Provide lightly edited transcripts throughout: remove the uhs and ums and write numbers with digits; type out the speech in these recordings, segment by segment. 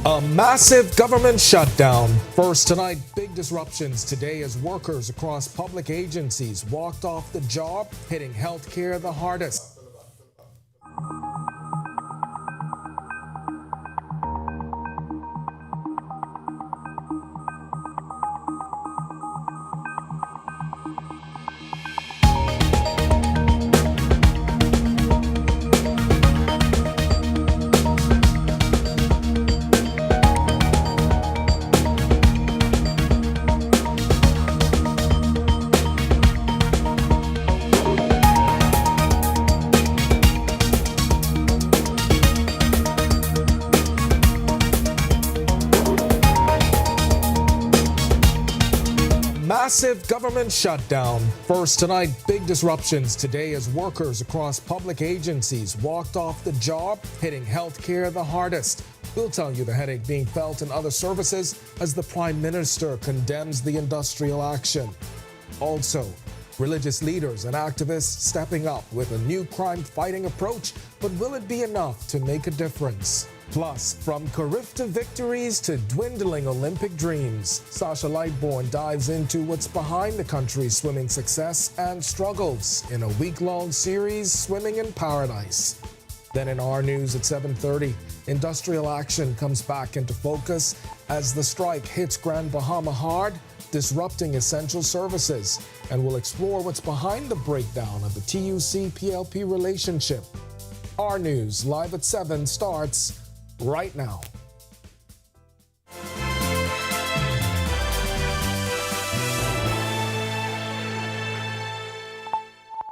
A massive government shutdown. First tonight, big disruptions today as workers across public agencies walked off the job, hitting healthcare the hardest. massive government shutdown. First tonight, big disruptions today as workers across public agencies walked off the job, hitting healthcare the hardest. We'll tell you the headache being felt in other services as the Prime Minister condemns the industrial action. Also, religious leaders and activists stepping up with a new crime-fighting approach, but will it be enough to make a difference? Plus, from Carifta victories to dwindling Olympic dreams, Sasha Lightbourne dives into what's behind the country's swimming success and struggles in a week-long series, Swimming in Paradise. Then in our news at 7:30, industrial action comes back into focus as the strike hits Grand Bahama hard, disrupting essential services, and we'll explore what's behind the breakdown of the TUC-PLP relationship. Our news live at 7 starts right now.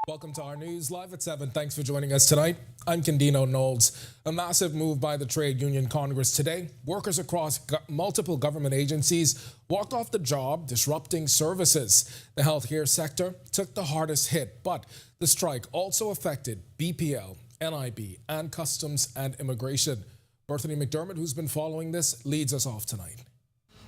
Welcome to our news live at 7. Thanks for joining us tonight. I'm Candino Knowles. A massive move by the Trade Union Congress today. Workers across multiple government agencies walked off the job, disrupting services. The healthcare sector took the hardest hit, but the strike also affected BPL, NIB, and Customs and Immigration. Berthany McDermott, who's been following this, leads us off tonight.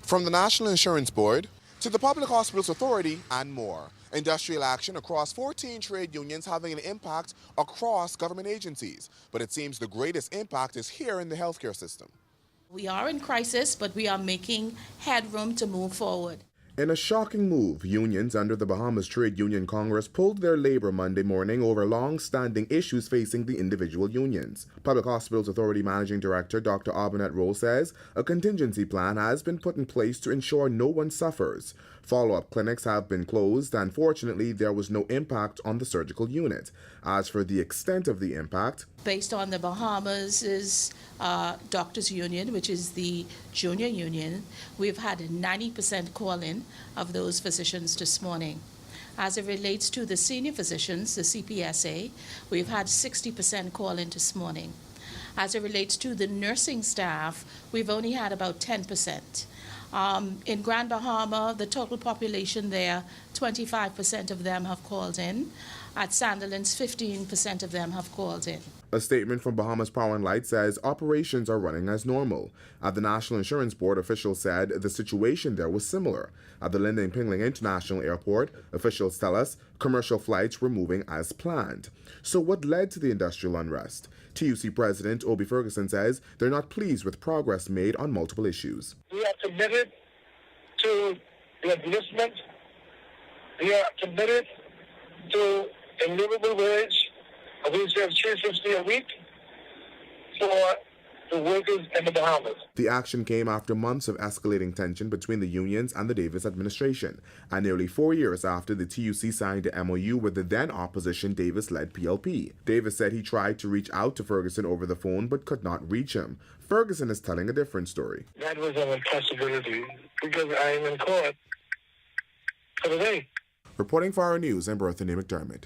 From the National Insurance Board to the Public Hospitals Authority and more. Industrial action across 14 trade unions having an impact across government agencies. But it seems the greatest impact is here in the healthcare system. We are in crisis, but we are making headroom to move forward. In a shocking move, unions under the Bahamas Trade Union Congress pulled their labor Monday morning over long-standing issues facing the individual unions. Public Hospitals Authority Managing Director Dr. Abinette Rowe says a contingency plan has been put in place to ensure no one suffers. Follow-up clinics have been closed, and fortunately there was no impact on the surgical unit. As for the extent of the impact, based on the Bahamas' Doctors Union, which is the junior union, we've had a 90% call-in of those physicians this morning. As it relates to the senior physicians, the CPSA, we've had 60% call-in this morning. As it relates to the nursing staff, we've only had about 10%. In Grand Bahama, the total population there, 25% of them have called in. At Sandilands, 15% of them have called in. A statement from Bahamas Power and Light says operations are running as normal. At the National Insurance Board, officials said the situation there was similar. At the Lyndon Pingling International Airport, officials tell us commercial flights were moving as planned. So what led to the industrial unrest? TUC President Obi Ferguson says they're not pleased with progress made on multiple issues. We are committed to the enlistment. We are committed to a livable wage of $3.50 a week for the workers in the Bahamas. The action came after months of escalating tension between the unions and the Davis administration, and nearly 4 years after the TUC signed a MOU with the then opposition Davis-led PLP. Davis said he tried to reach out to Ferguson over the phone but could not reach him. Ferguson is telling a different story. That was an impossibility because I am in court for the day. Reporting for our news, I'm Berthany McDermott.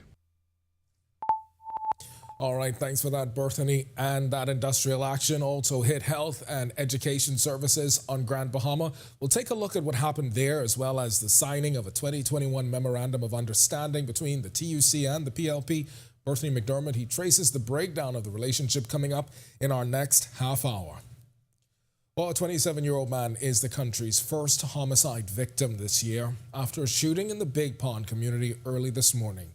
All right, thanks for that, Berthany. And that industrial action also hit health and education services on Grand Bahama. We'll take a look at what happened there, as well as the signing of a 2021 Memorandum of Understanding between the TUC and the PLP. Berthany McDermott, he traces the breakdown of the relationship coming up in our next half hour. Well, a 27-year-old man is the country's first homicide victim this year after a shooting in the Big Pond community early this morning.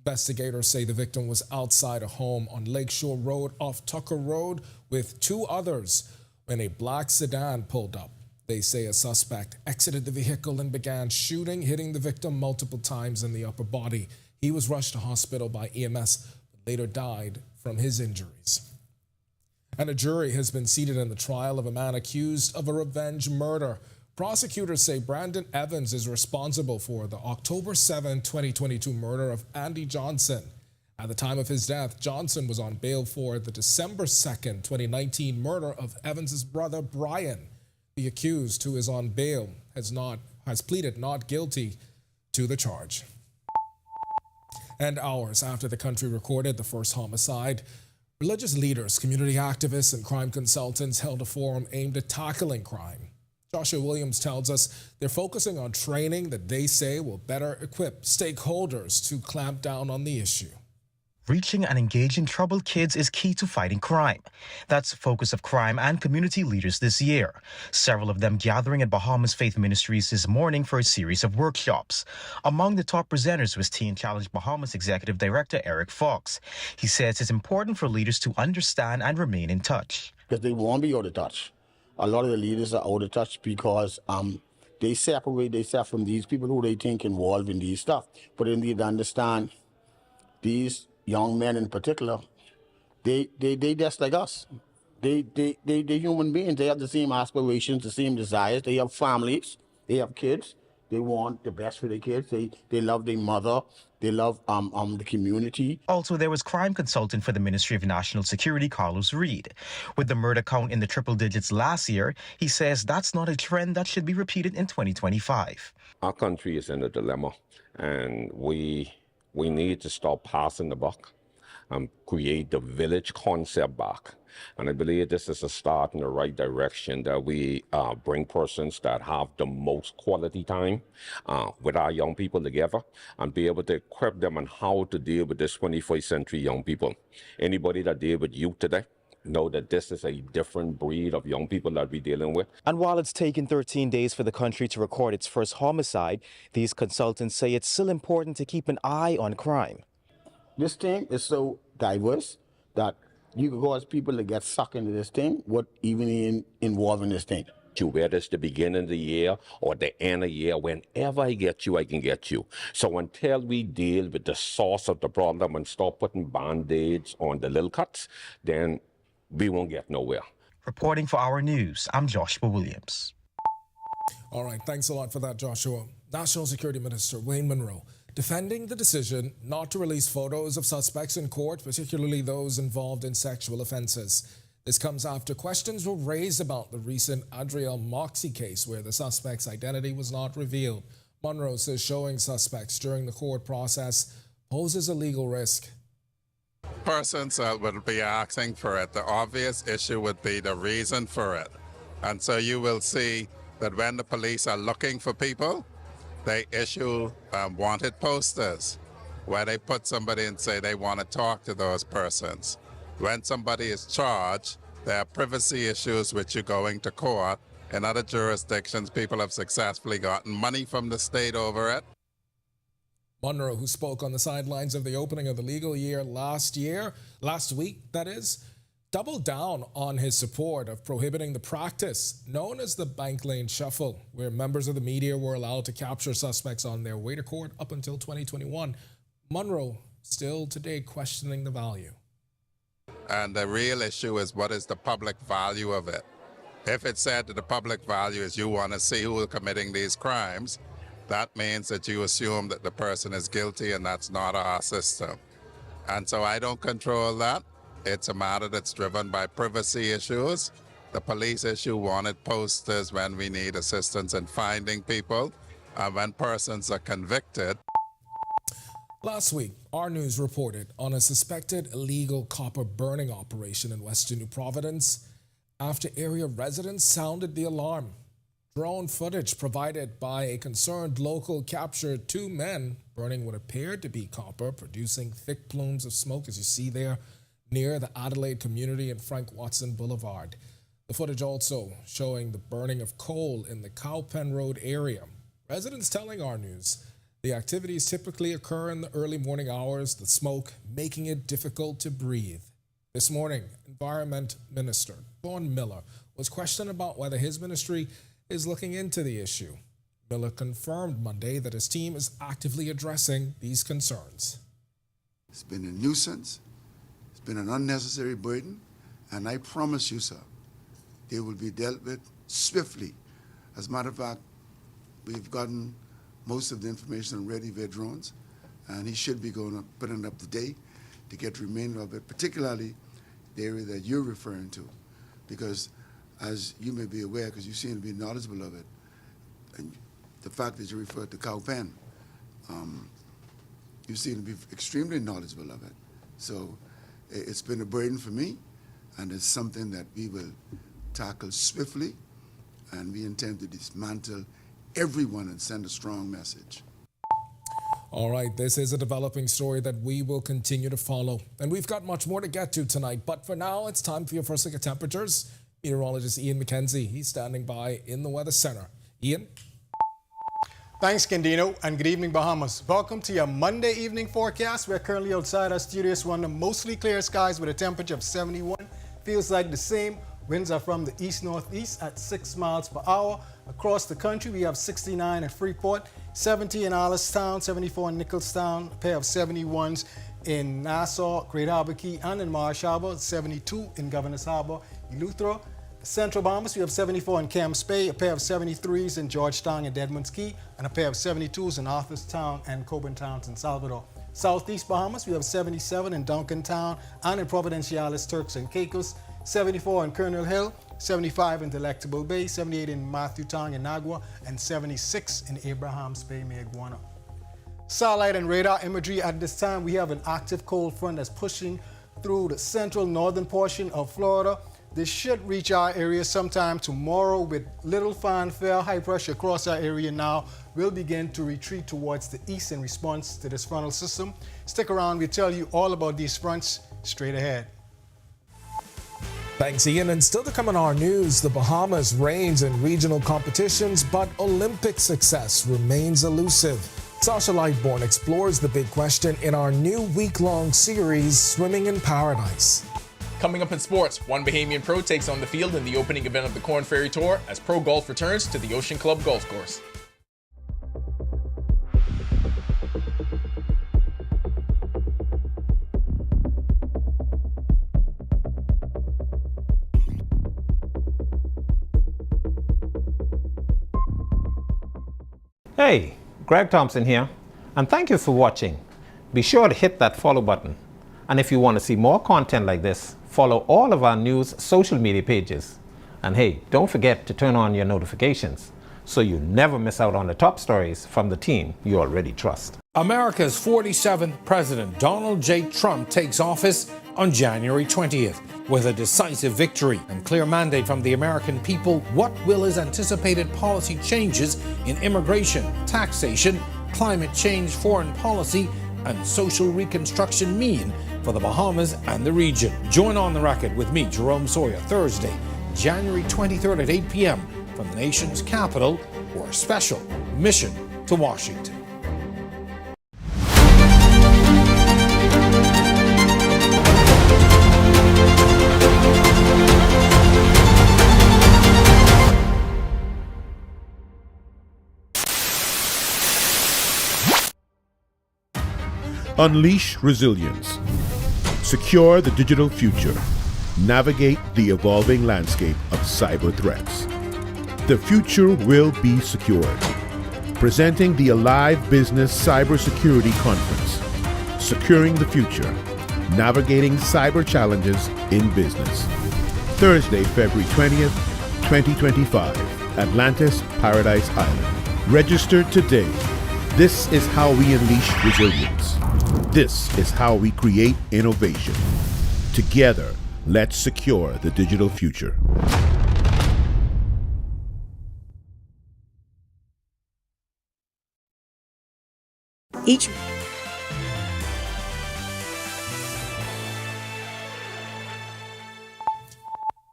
Investigators say the victim was outside a home on Lakeshore Road off Tucker Road with two others when a black sedan pulled up. They say a suspect exited the vehicle and began shooting, hitting the victim multiple times in the upper body. He was rushed to hospital by EMS, but later died from his injuries. And a jury has been seated in the trial of a man accused of a revenge murder. Prosecutors say Brandon Evans is responsible for the October 7, 2022 murder of Andy Johnson. At the time of his death, Johnson was on bail for the December 2nd, 2019 murder of Evans's brother Brian. The accused, who is on bail, has pleaded not guilty to the charge. And hours after the country recorded the first homicide, religious leaders, community activists, and crime consultants held a forum aimed at tackling crime. Joshua Williams tells us they're focusing on training that they say will better equip stakeholders to clamp down on the issue. Reaching and engaging troubled kids is key to fighting crime. That's the focus of crime and community leaders this year. Several of them gathering at Bahama's Faith Ministries this morning for a series of workshops. Among the top presenters was Teen Challenge Bahamas Executive Director Eric Fox. He says it's important for leaders to understand and remain in touch. Because they won't be out of touch. A lot of the leaders are out of touch because they separate themselves from these people who they think involved in these stuff. But they need to understand these young men in particular, they just like us. They human beings. They have the same aspirations, the same desires. They have families. They have kids. They want the best for their kids. They love their mother. They love the community. Also, there was crime consultant for the Ministry of National Security, Carlos Reed. With the murder count in the triple digits last year, he says that's not a trend that should be repeated in 2025. Our country is in a dilemma, and we need to stop passing the buck and create the village concept back. And I believe this is a start in the right direction, that we bring persons that have the most quality time with our young people together and be able to equip them on how to deal with this 21st century young people. Anybody that deal with youth today know that this is a different breed of young people that we're dealing with. And while it's taken 13 days for the country to record its first homicide, these consultants say it's still important to keep an eye on crime. This thing is so diverse that you can cause people to get sucked into this thing, what even involved in this thing. Whether it's the beginning of the year or the end of the year, whenever I get you, I can get you. So until we deal with the source of the problem and stop putting Band-Aids on the little cuts, then we won't get nowhere. Reporting for Our News, I'm Joshua Williams. All right, thanks a lot for that, Joshua. National Security Minister Wayne Munro defending the decision not to release photos of suspects in court, particularly those involved in sexual offenses. This comes after questions were raised about the recent Adriel Moxie case where the suspect's identity was not revealed. Munro says showing suspects during the court process poses a legal risk. Persons will be asking for it. The obvious issue would be the reason for it. And so you will see that when the police are looking for people, they issue wanted posters where they put somebody and say they want to talk to those persons. When somebody is charged, there are privacy issues which you're going to court. In other jurisdictions, people have successfully gotten money from the state over it. Munro, who spoke on the sidelines of the opening of the legal year last week, doubled down on his support of prohibiting the practice known as the Bank Lane Shuffle, where members of the media were allowed to capture suspects on their way to court up until 2021. Munro still today questioning the value. And the real issue is, what is the public value of it? If it's said that the public value is you want to see who is committing these crimes, that means that you assume that the person is guilty, and that's not our system. And so I don't control that. It's a matter that's driven by privacy issues. The police issue wanted posters when we need assistance in finding people, and when persons are convicted. Last week, our news reported on a suspected illegal copper burning operation in western New Providence after area residents sounded the alarm. Drone footage provided by a concerned local captured two men burning what appeared to be copper, producing thick plumes of smoke, as you see there, near the Adelaide community and Frank Watson Boulevard. The footage also showing the burning of coal in the Cowpen Road area. Residents telling our news the activities typically occur in the early morning hours, the smoke making it difficult to breathe. This morning, Environment Minister Sean Miller was questioned about whether his ministry is looking into the issue. Miller confirmed Monday that his team is actively addressing these concerns. It's been a nuisance. It's been an unnecessary burden, and I promise you, sir, they will be dealt with swiftly. As a matter of fact, we've gotten most of the information already via drones, and he should be going up, putting it up today to get the remainder of it, particularly the area that you're referring to, because as you may be aware, because you seem to be knowledgeable of it, and the fact that you referred to Cowpen, you seem to be extremely knowledgeable of it. So it's been a burden for me, and it's something that we will tackle swiftly and we intend to dismantle everyone and send a strong message. All right, this is a developing story that we will continue to follow. And we've got much more to get to tonight. But for now, it's time for your first look at temperatures. Meteorologist Ian McKenzie, he's standing by in the Weather Center. Ian? Thanks, Candino, and good evening, Bahamas. Welcome to your Monday evening forecast. We're currently outside our studios under mostly clear skies with a temperature of 71. Feels like the same. Winds are from the east-northeast at 6 miles per hour. Across the country, we have 69 at Freeport, 70 in Allenstown, 74 in Nicholstown, a pair of 71s in Nassau, Great Harbor Key, and in Marsh Harbor, 72 in Governor's Harbor, Eleuthera. Central Bahamas, we have 74 in Camps Bay, a pair of 73s in Georgetown and Deadman's Key, and a pair of 72s in Arthurstown and Coburn Towns in Salvador. Southeast Bahamas, we have 77 in Duncantown and in Providenciales, Turks and Caicos, 74 in Colonel Hill, 75 in Delectable Bay, 78 in Matthewtown and Nagua, and 76 in Abrahams Bay, Mayaguana. Satellite and radar imagery at this time, we have an active cold front that's pushing through the central northern portion of Florida. This should reach our area sometime tomorrow with little fanfare. High pressure across our area now will begin to retreat towards the east in response to this frontal system. Stick around, we'll tell you all about these fronts straight ahead. Thanks, Ian. And still to come in our news, the Bahamas reigns in regional competitions, but Olympic success remains elusive. Sasha Lightbourne explores the big question in our new week-long series, Swimming in Paradise. Coming up in sports, one Bahamian pro takes on the field in the opening event of the Corn Ferry Tour as pro golf returns to the Ocean Club Golf Course. Hey, Greg Thompson here, and thank you for watching. Be sure to hit that follow button. And if you want to see more content like this, follow all of our news social media pages. And hey, don't forget to turn on your notifications so you never miss out on the top stories from the team you already trust. America's 47th President Donald J. Trump takes office on January 20th. With a decisive victory and clear mandate from the American people, what will his anticipated policy changes in immigration, taxation, climate change, foreign policy, and social reconstruction mean for the Bahamas and the region? Join On the Record with me, Jerome Sawyer, Thursday, January 23rd at 8 p.m. from the nation's capital for a special Mission to Washington. Unleash resilience. Secure the digital future. Navigate the evolving landscape of cyber threats. The future will be secured. Presenting the Alive Business Cybersecurity Conference. Securing the future. Navigating cyber challenges in business. Thursday, February 20th, 2025. Atlantis, Paradise Island. Register today. This is how we unleash resilience. This is how we create innovation. Together, let's secure the digital future.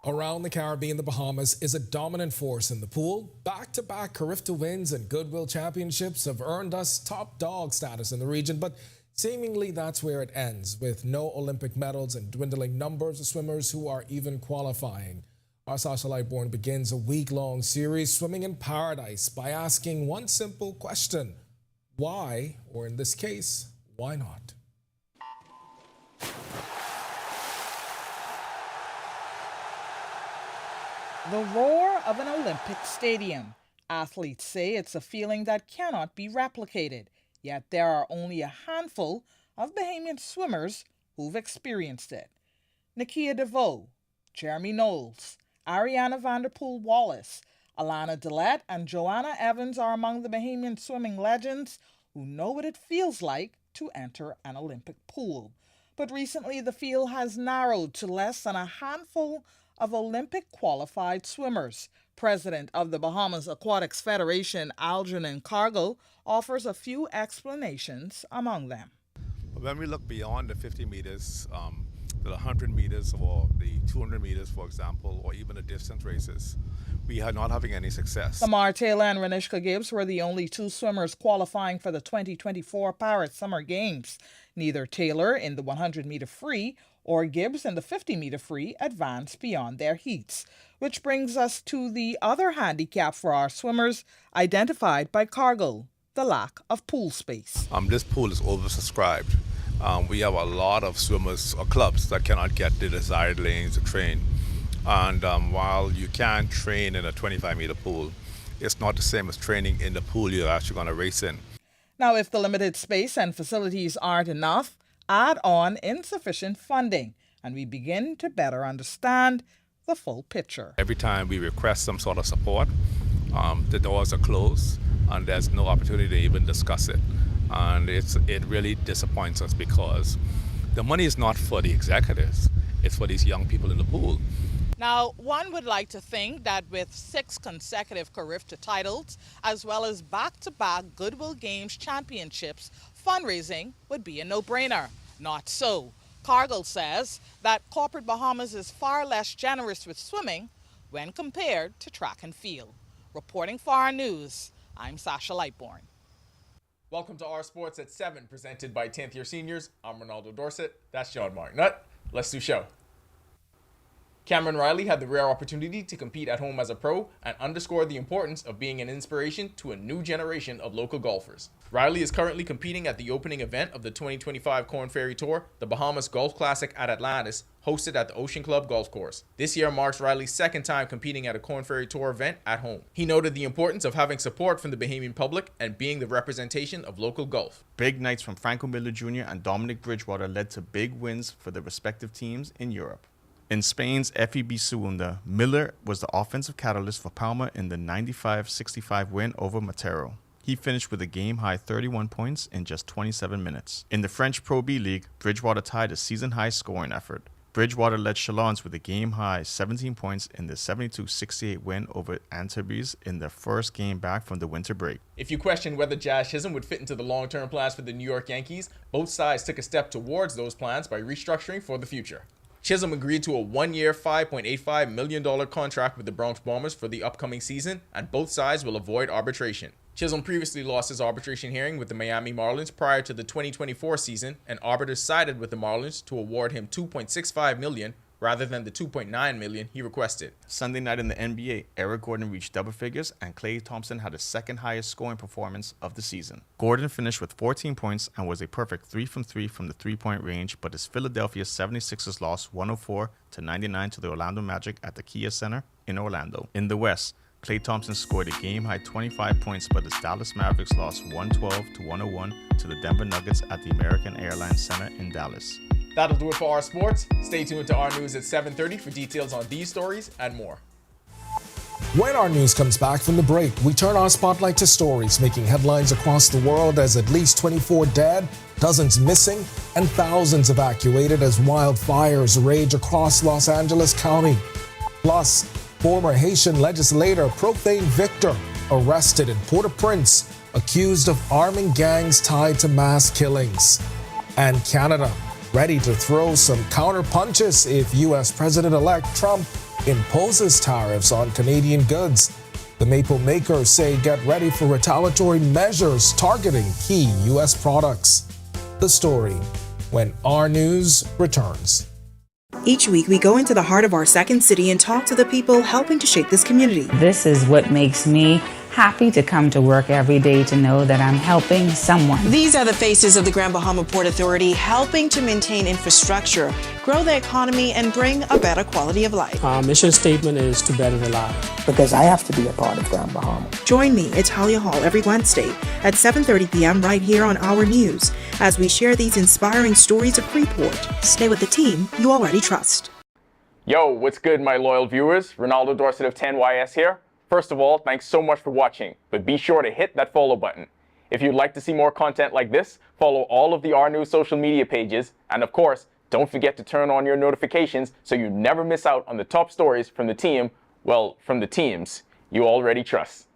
Around the Caribbean, the Bahamas is a dominant force in the pool. Back-to-back Carifta wins and Goodwill Championships have earned us top dog status in the region, but seemingly that's where it ends, with no Olympic medals and dwindling numbers of swimmers who are even qualifying. Our Sasha Lightbourne begins a week-long series, Swimming in Paradise, by asking one simple question: why, or in this case, why not? The roar of an Olympic stadium. Athletes say it's a feeling that cannot be replicated, yet there are only a handful of Bahamian swimmers who've experienced it. Nakia DeVoe, Jeremy Knowles, Ariana Vanderpool Wallace, Alana Dillette, and Joanna Evans are among the Bahamian swimming legends who know what it feels like to enter an Olympic pool. But recently the field has narrowed to less than a handful of Olympic qualified swimmers. president of the Bahamas Aquatics Federation, Algernon Cargill, offers a few explanations among them. When we look beyond the 50 meters, the 100 meters or the 200 meters, for example, or even the distance races, we are not having any success. Tamar Taylor and Renishka Gibbs were the only two swimmers qualifying for the 2024 Paris Summer Games. Neither Taylor in the 100-meter free or Gibbs in the 50-meter free advanced beyond their heats. Which brings us to the other handicap for our swimmers identified by Cargill, the lack of pool space. This pool is oversubscribed. We have a lot of swimmers or clubs that cannot get the desired lanes to train. And while you can train in a 25-meter pool, it's not the same as training in the pool you're actually going to race in. Now, if the limited space and facilities aren't enough, add on insufficient funding, and we begin to better understand the full picture. Every time we request some sort of support, the doors are closed and there's no opportunity to even discuss it. And it really disappoints us because the money is not for the executives, it's for these young people in the pool. Now, one would like to think that with 6 consecutive Carifta titles, as well as back-to-back Goodwill Games championships, fundraising would be a no-brainer. Not so. Cargill says that corporate Bahamas is far less generous with swimming when compared to track and field. Reporting for our news, I'm Sasha Lightbourne. Welcome to Our Sports at 7, presented by 10th year seniors. I'm Ronaldo Dorset. That's John Martinut. Let's do show. Cameron Riley had the rare opportunity to compete at home as a pro and underscored the importance of being an inspiration to a new generation of local golfers. Riley is currently competing at the opening event of the 2025 Korn Ferry Tour, the Bahamas Golf Classic at Atlantis, hosted at the Ocean Club Golf Course. This year marks Riley's second time competing at a Korn Ferry Tour event at home. He noted the importance of having support from the Bahamian public and being the representation of local golf. Big nights from Franco Miller Jr. and Dominic Bridgewater led to big wins for the respective teams in Europe. In Spain's FEB Segunda, Miller was the offensive catalyst for Palma in the 95-65 win over Matero. He finished with a game-high 31 points in just 27 minutes. In the French Pro B League, Bridgewater tied a season-high scoring effort. Bridgewater led Chalons with a game-high 17 points in the 72-68 win over Antibes in their first game back from the winter break. If you question whether Jazz Chisholm would fit into the long-term plans for the New York Yankees, both sides took a step towards those plans by restructuring for the future. Chisholm agreed to a one-year, $5.85 million contract with the Bronx Bombers for the upcoming season, and both sides will avoid arbitration. Chisholm previously lost his arbitration hearing with the Miami Marlins prior to the 2024 season, and arbiters sided with the Marlins to award him $2.65 million rather than the $2.9 million he requested. Sunday night in the NBA, Eric Gordon reached double figures and Klay Thompson had the second highest scoring performance of the season. Gordon finished with 14 points and was a perfect 3 from 3 from the three-point range, but his Philadelphia 76ers lost 104-99 to the Orlando Magic at the Kia Center in Orlando. In the West, Klay Thompson scored a game-high 25 points, but his Dallas Mavericks lost 112-101 to the Denver Nuggets at the American Airlines Center in Dallas. That'll do it for Our Sports. Stay tuned to Our News at 7:30 for details on these stories and more. When our news comes back from the break, we turn our spotlight to stories making headlines across the world as at least 24 dead, dozens missing, and thousands evacuated as wildfires rage across Los Angeles County. Plus, former Haitian legislator Profane Victor arrested in Port-au-Prince, accused of arming gangs tied to mass killings. And Canada, ready to throw some counter punches if U.S. President-elect Trump imposes tariffs on Canadian goods. The maple makers say get ready for retaliatory measures targeting key U.S. products. The story when Our News returns. Each week, we go into the heart of our second city and talk to the people helping to shape this community. This is what makes me happy to come to work every day, to know that I'm helping someone. These are the faces of the Grand Bahama Port Authority, helping to maintain infrastructure, grow the economy, and bring a better quality of life. Our mission statement is to better the life. Because I have to be a part of Grand Bahama. Join me at Talia Hall every Wednesday at 7:30 p.m. right here on Our News as we share these inspiring stories of Freeport. Stay with the team you already trust. Yo, what's good, my loyal viewers? Ronaldo Dorset of 10YS here. First of all, thanks so much for watching, but be sure to hit that follow button. If you'd like to see more content like this, follow all of the Our News social media pages, and of course, don't forget to turn on your notifications so you never miss out on the top stories from the team, well, from the teams you already trust.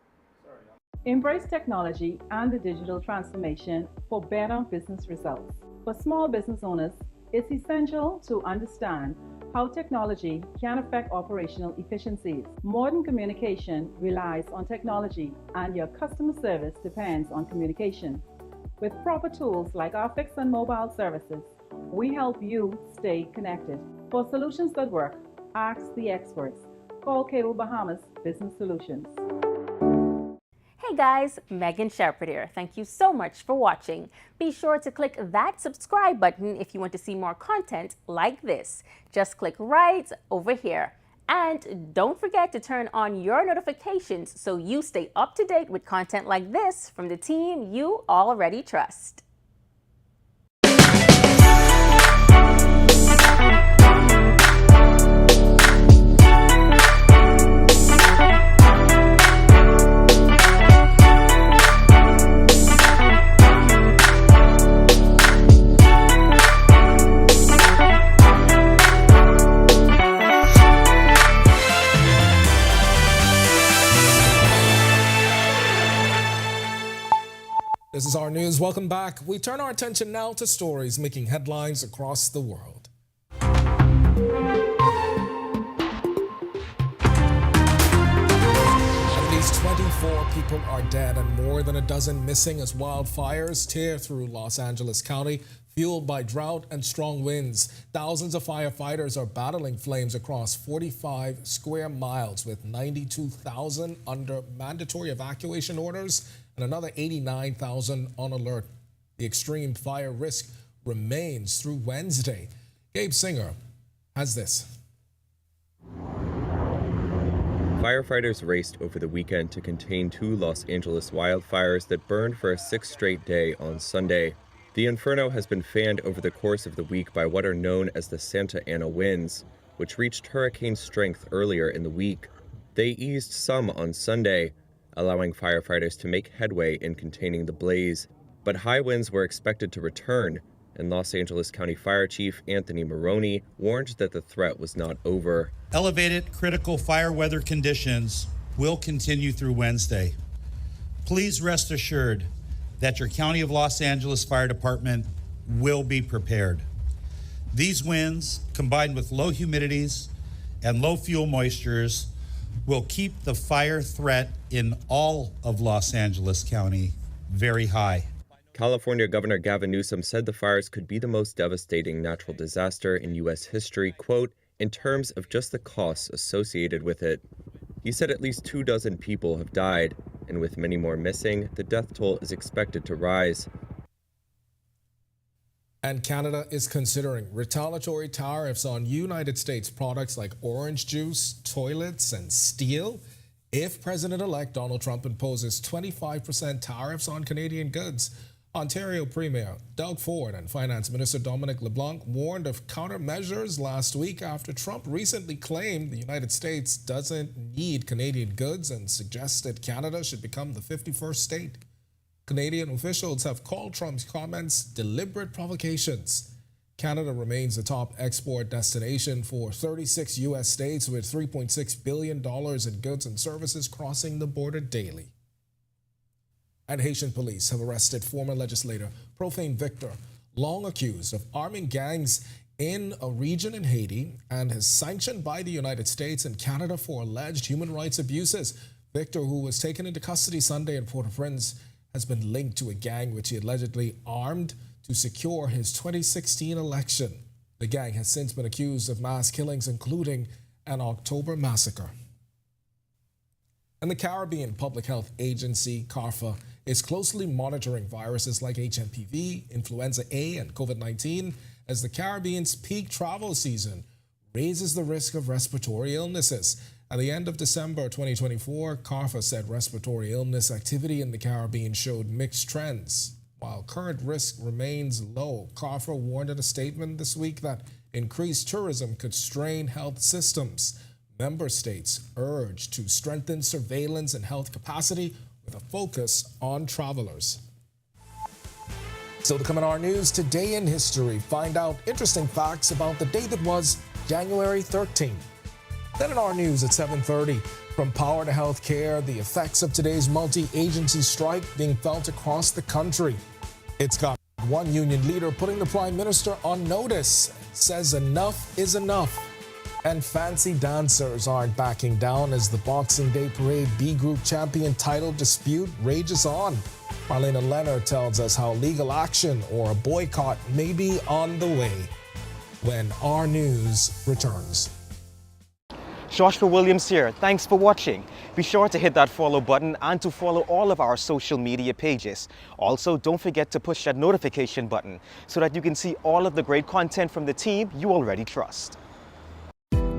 Embrace technology and the digital transformation for better business results. For small business owners, it's essential to understand how technology can affect operational efficiencies. Modern communication relies on technology, and your customer service depends on communication. With proper tools like our fixed and mobile services, we help you stay connected. For solutions that work, ask the experts. Call Cable Bahamas Business Solutions. Hey guys, Megan Shepherd here. Thank you so much for watching. Be sure to click that subscribe button if you want to see more content like this. Just click right over here. And don't forget to turn on your notifications so you stay up to date with content like this from the team you already trust. This is our news. Welcome back. We turn our attention now to stories making headlines across the world. At least 24 people are dead and more than a dozen missing as wildfires tear through Los Angeles County, fueled by drought and strong winds. Thousands of firefighters are battling flames across 45 square miles with 92,000 under mandatory evacuation orders and another 89,000 on alert. The extreme fire risk remains through Wednesday. Gabe Singer has this. Firefighters raced over the weekend to contain 2 Los Angeles wildfires that burned for a 6th straight day on Sunday. The inferno has been fanned over the course of the week by what are known as the Santa Ana winds, which reached hurricane strength earlier in the week. They eased some on Sunday, allowing firefighters to make headway in containing the blaze. But high winds were expected to return, and Los Angeles County Fire Chief Anthony Maroney warned that the threat was not over. Elevated critical fire weather conditions will continue through Wednesday. Please rest assured that your County of Los Angeles Fire Department will be prepared. These winds, combined with low humidities and low fuel moistures, will keep the fire threat in all of Los Angeles County very high. California Governor Gavin Newsom said the fires could be the most devastating natural disaster in U.S. history, quote, in terms of just the costs associated with it. He said at least 24 people have died, and with many more missing, the death toll is expected to rise. And Canada is considering retaliatory tariffs on United States products like orange juice, toilets, and steel if President-elect Donald Trump imposes 25% tariffs on Canadian goods. Ontario Premier Doug Ford and Finance Minister Dominic LeBlanc warned of countermeasures last week after Trump recently claimed the United States doesn't need Canadian goods and suggested Canada should become the 51st state. Canadian officials have called Trump's comments deliberate provocations. Canada remains the top export destination for 36 U.S. states with $3.6 billion in goods and services crossing the border daily. And Haitian police have arrested former legislator Profane Victor, long accused of arming gangs in a region in Haiti and is sanctioned by the United States and Canada for alleged human rights abuses. Victor, who was taken into custody Sunday in Port-au-Prince, has been linked to a gang which he allegedly armed to secure his 2016 election. The gang has since been accused of mass killings, including an October massacre. And the Caribbean Public Health Agency, CARPHA, is closely monitoring viruses like HMPV, influenza A, and COVID-19 as the Caribbean's peak travel season raises the risk of respiratory illnesses. At the end of December 2024, CARPHA said respiratory illness activity in the Caribbean showed mixed trends. While current risk remains low, CARPHA warned in a statement this week that increased tourism could strain health systems. Member states urged to strengthen surveillance and health capacity with a focus on travelers. So to come in our news, today in history, find out interesting facts about the day that was January 13th. Then in our news at 7:30, From power to healthcare, the effects of today's multi-agency strike being felt across the country. It's got one union leader putting the Prime Minister on notice, says enough is enough. And fancy dancers aren't backing down as the Boxing Day Parade B Group champion title dispute rages on. Marlena Leonard tells us how legal action or a boycott may be on the way when our news returns. Joshua Williams here. Thanks for watching. Be sure to hit that follow button and to follow all of our social media pages. Also, don't forget to push that notification button so that you can see all of the great content from the team you already trust.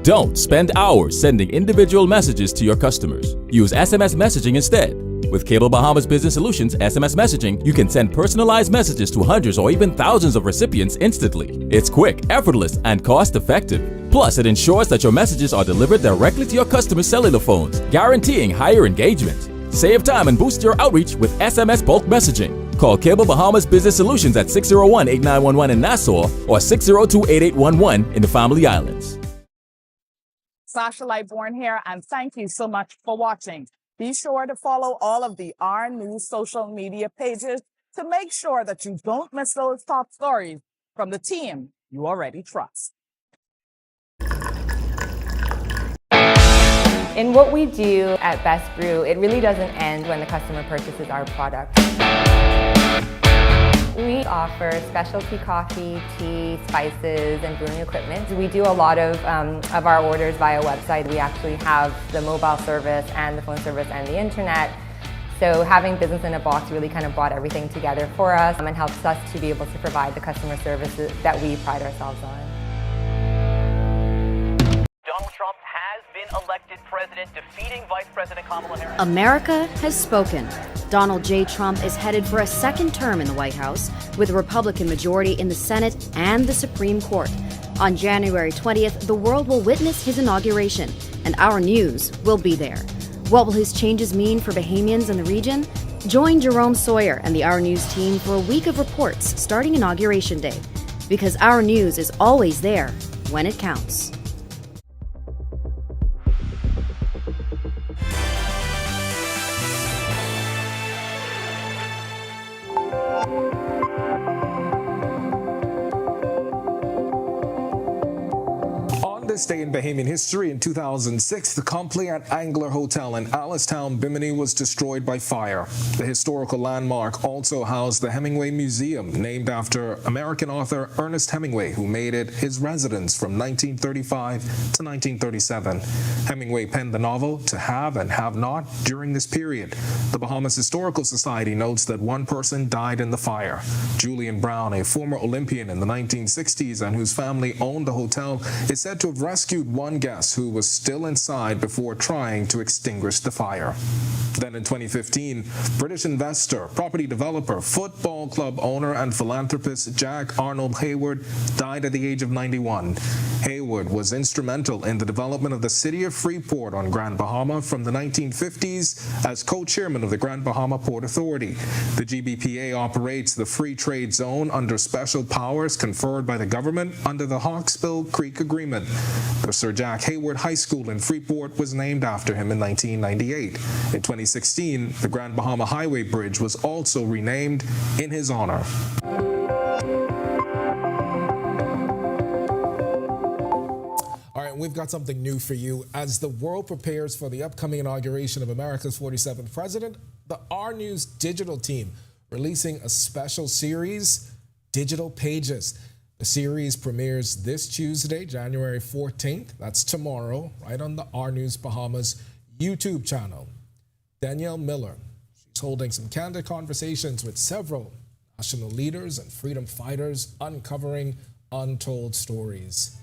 Don't spend hours sending individual messages to your customers. Use SMS messaging instead. With Cable Bahamas Business Solutions SMS messaging, you can send personalized messages to hundreds or even thousands of recipients instantly. It's quick, effortless, and cost-effective. Plus, it ensures that your messages are delivered directly to your customers' cellular phones, guaranteeing higher engagement. Save time and boost your outreach with SMS bulk messaging. Call Cable Bahamas Business Solutions at 601-8911 in Nassau or 602-8811 in the Family Islands. Sasha Lightborn here, and thank you so much for watching. Be sure to follow all of the R News social media pages to make sure that you don't miss those top stories from the team you already trust. In what we do at Best Brew, it really doesn't end when the customer purchases our product. We offer specialty coffee, tea, spices, and brewing equipment. We do a lot of our orders via website. We actually have the mobile service and the phone service and the internet. So having business in a box really kind of brought everything together for us and helps us to be able to provide the customer services that we pride ourselves on. Donald Trump has been elected president, defeating Vice President Kamala Harris. America has spoken. Donald J. Trump is headed for a second term in the White House with a Republican majority in the Senate and the Supreme Court. On January 20th, the world will witness his inauguration, and our news will be there. What will his changes mean for Bahamians in the region? Join Jerome Sawyer and the Our News team for a week of reports starting Inauguration Day, because our news is always there when it counts. This day in Bahamian history, in 2006, the Compliant Angler Hotel in Alistown, Bimini was destroyed by fire. The historical landmark also housed the Hemingway Museum, named after American author Ernest Hemingway, who made it his residence from 1935 to 1937. Hemingway penned the novel To Have and Have Not during this period. The Bahamas Historical Society notes that one person died in the fire. Julian Brown, a former Olympian in the 1960s and whose family owned the hotel, is said to have rescued one guest who was still inside before trying to extinguish the fire. Then in 2015, British investor, property developer, football club owner, and philanthropist Jack Arnold Hayward died at the age of 91. Hayward was instrumental in the development of the city of Freeport on Grand Bahama from the 1950s as co-chairman of the Grand Bahama Port Authority. The GBPA operates the Free Trade Zone under special powers conferred by the government under the Hawksbill Creek Agreement. The Sir Jack Hayward High School in Freeport was named after him in 1998. In 2016, the Grand Bahama Highway Bridge was also renamed in his honor. All right, we've got something new for you. As the world prepares for the upcoming inauguration of America's 47th president, the Our News digital team releasing a special series, Digital Pages. The series premieres this Tuesday, January 14th. That's tomorrow, right on the Our News Bahamas YouTube channel. Danielle Miller, she's holding some candid conversations with several national leaders and freedom fighters, uncovering untold stories.